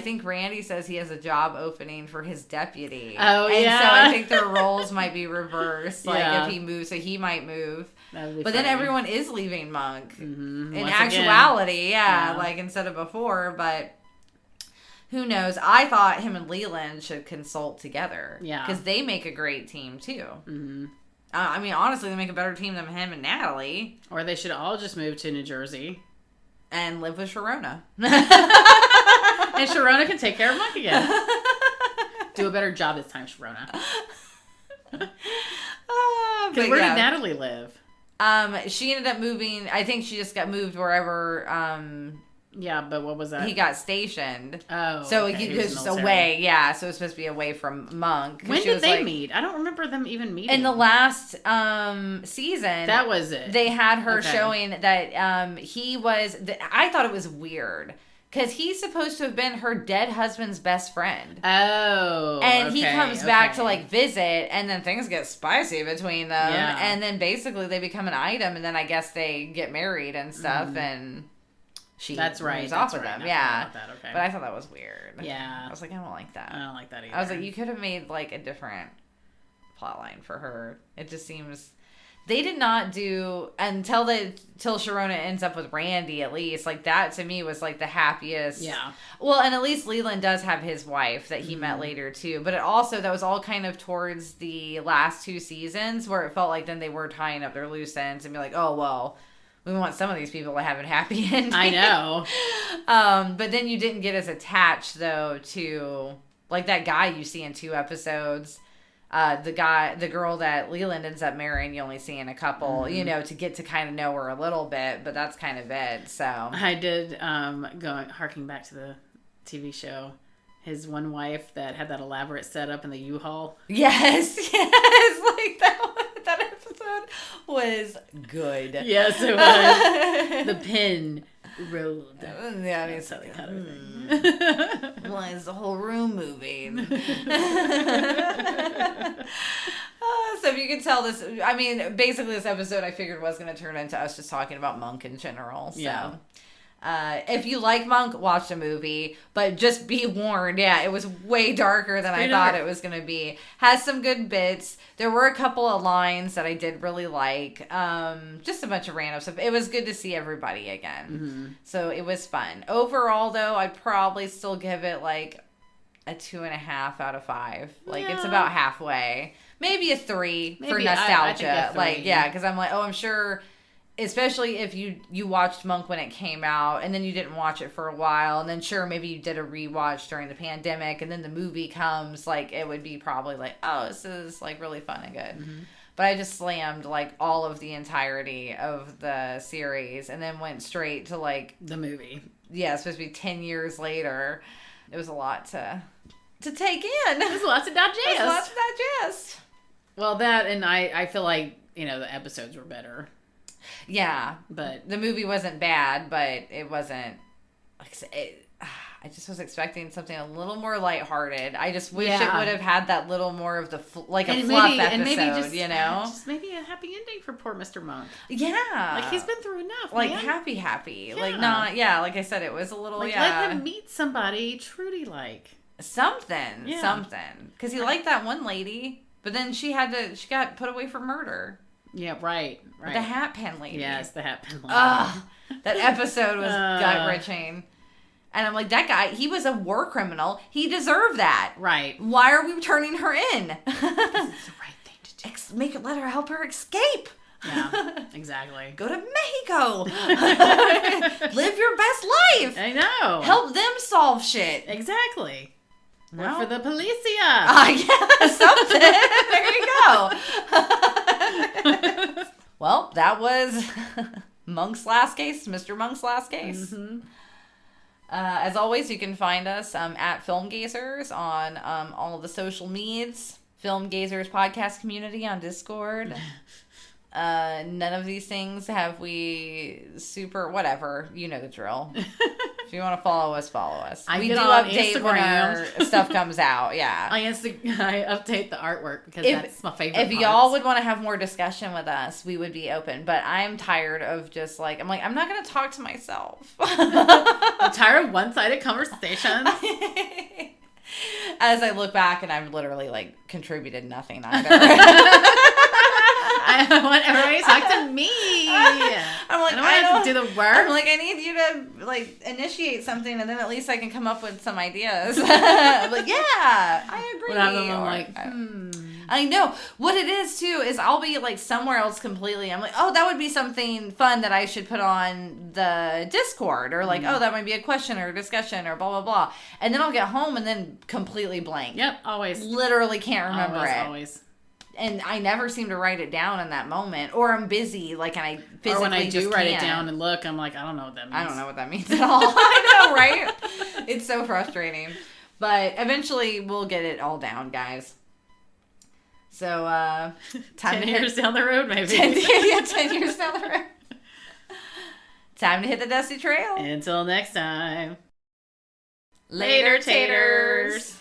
think Randy says he has a job opening for his deputy. Oh, and so I think their roles might be reversed. Like, if he moves, so he might move. But then everyone is leaving Monk. Mm-hmm. In actuality, like, instead of before, but... Who knows? I thought him and Leland should consult together. Yeah. Because they make a great team, too. Mm-hmm. Honestly, they make a better team than him and Natalie. Or they should all just move to New Jersey. And live with Sharona. And Sharona can take care of Monk again. Do a better job this time, Sharona. Because where did Natalie live? She ended up moving. I think she just got moved wherever... Yeah, but what was that? He got stationed. Oh, so he was just away. Yeah, so it was supposed to be away from Monk. When did they meet? I don't remember them even meeting. In the last season. That was it. They had her showing that he was... I thought it was weird. Because he's supposed to have been her dead husband's best friend. Oh. And he comes back to, like, visit, and then things get spicy between them. Yeah. And then basically they become an item, and then I guess they get married and stuff, and... She moves off with them. Yeah. But I thought that was weird. Yeah. I was like, I don't like that. I don't like that either. I was like, you could have made, like, a different plotline for her. It just seems... They did not do... Until Sharona ends up with Randy, at least. Like, that, to me, was, like, the happiest... Yeah. Well, and at least Leland does have his wife that he met later, too. But it also... That was all kind of towards the last two seasons, where it felt like then they were tying up their loose ends and be like, oh, well... We want some of these people to have a happy ending. I know. But then you didn't get as attached, though, to Like that guy you see in 2 episodes. The girl that Leland ends up marrying, you only see in a couple, to get to kind of know her a little bit, but that's kind of it. So I did, harking back to the TV show, his one wife that had that elaborate setup in the U-Haul. Yes, like that episode was good. Yes, it was. The pin rolled. Yeah, that's how they cut it. Why is the whole room moving? So if you can tell this, I mean, basically this episode I figured was going to turn into us just talking about Monk in general. So. Yeah. If you like Monk, watch the movie, but just be warned, it was way darker than I thought it was going to be. Has some good bits. There were a couple of lines that I did really like. Just a bunch of random stuff. It was good to see everybody again. Mm-hmm. So it was fun. Overall, though, I'd probably still give it like a 2.5 out of 5. Like, it's about halfway. Maybe a 3 for nostalgia. I think because I'm like, I'm sure... Especially if you watched Monk when it came out and then you didn't watch it for a while and then sure maybe you did a rewatch during the pandemic and then the movie comes, like it would be probably like, oh, this is like really fun and good. Mm-hmm. But I just slammed like all of the entirety of the series and then went straight to like the movie. Yeah, it's supposed to be 10 years later. It was a lot to take in. It was a lot to digest. Well, that and I feel like, the episodes were better. Yeah, but the movie wasn't bad, but it wasn't. I just was expecting something a little more lighthearted. I just wish it would have had that little more of the a fluff episode, and maybe just maybe a happy ending for poor Mr. Monk. Yeah, like he's been through enough. Like man. happy. Yeah. Like not. Yeah, like I said, it was a little. Like let him meet somebody Trudy like something, because he liked that one lady, but then she got put away for murder. Yeah, right. The hat pin lady. Yes, the hat pin lady. That episode was gut-wrenching. And I'm like, that guy, he was a war criminal. He deserved that. Right. Why are we turning her in? Because it's the right thing to do. Let her help her escape. Yeah, exactly. Go to Mexico. Live your best life. I know. Help them solve shit. Exactly. No. Work for the policia. Yeah, something. There you go. Well, that was Monk's last case, Mr. Monk's last case. Mm-hmm. As always, you can find us at Film Gazers on all of the social medias. Film Gazers podcast community on Discord. None of these things have we whatever. You know the drill. If you want to follow us, follow us. We do update Instagram. When our stuff comes out. Yeah. I update the artwork because that's my favorite If y'all would want to have more discussion with us, we would be open. But I'm tired of just I'm not going to talk to myself. I'm tired of one-sided conversations. As I look back and I've literally contributed nothing either. I want everybody to talk to me. I'm like, I don't have to do the work. I'm like, I need you to initiate something, and then at least I can come up with some ideas. I'm like, yeah, I agree. I'm like, I know. What it is, too, is I'll be, somewhere else completely. I'm like, oh, that would be something fun that I should put on the Discord. Or, oh, that might be a question or a discussion or blah, blah, blah. And then I'll get home and then completely blank. Yep, always. Literally can't remember it. Always. And I never seem to write it down in that moment. Or I'm busy, and I physically or when I do write can't. It down and look, I'm like, I don't know what that means. I don't know what that means at all. I know, right? It's so frustrating. But eventually, we'll get it all down, guys. So, 10 years down the road, maybe. 10 years down the road. Time to hit the dusty trail. Until next time. Later, taters.